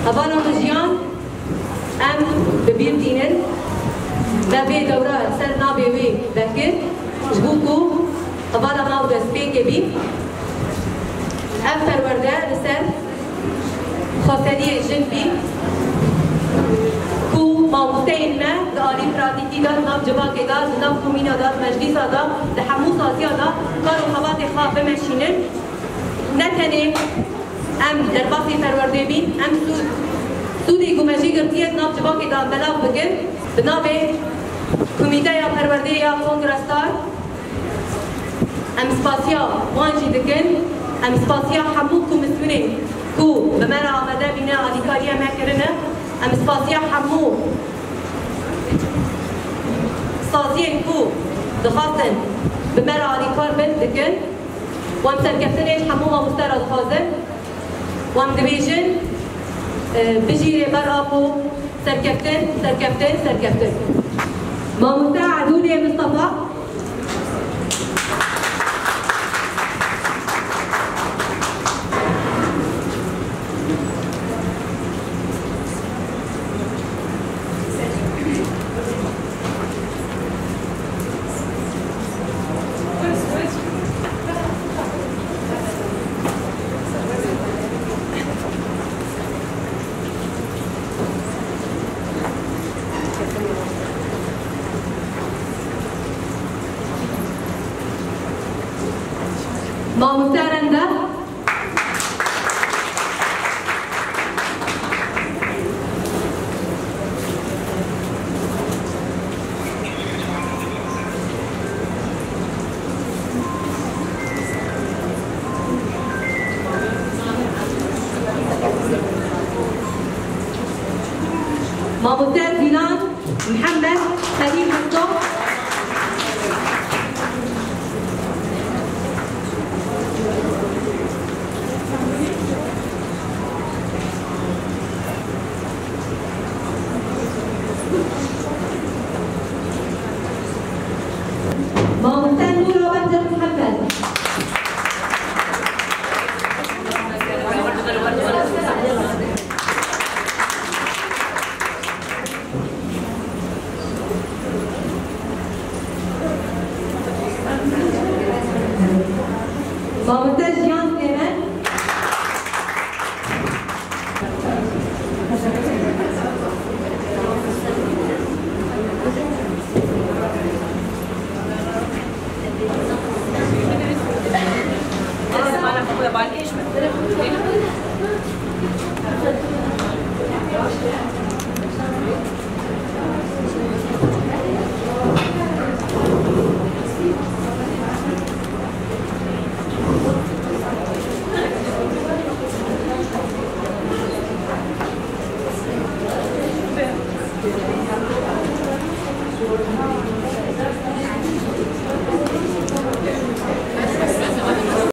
أبانا مجيان أم ببير دينن دبي دورة سر نابي وي بكر جبوكو أبانا ناو دسبي كبي أفتر ورده لسر خاصية جنبي كو ماموستين ما داري براتيكي دار ناب جباكي دار ناب كومينا دار مجلسا دار لحمو ساسيا دار كارو خواتي خواب بمشينن نتنه ام در باسی پرورده بین ام سودی گمجی گرتیت ناب جباکی دان بلاو بگن بناب کمیته یا پرورده یا کنگرستار ام سپاسیا وانجی دکن ام سپاسیا حمو کو مسئولین کو بمرا آمده بینه آلیکاریا مکرنه ام سپاسیا حمو سازین کو دخواستن بمرا آلیکار بند دکن و ام سرکفتنش حمو و مستر دخوازن وام دبيجن بجيري برابو سركفتن ماموستا عدولي مصطفى ماموستا رنده ماموستا زينان محمد خليل مصطفى ماموستا جيان سليمان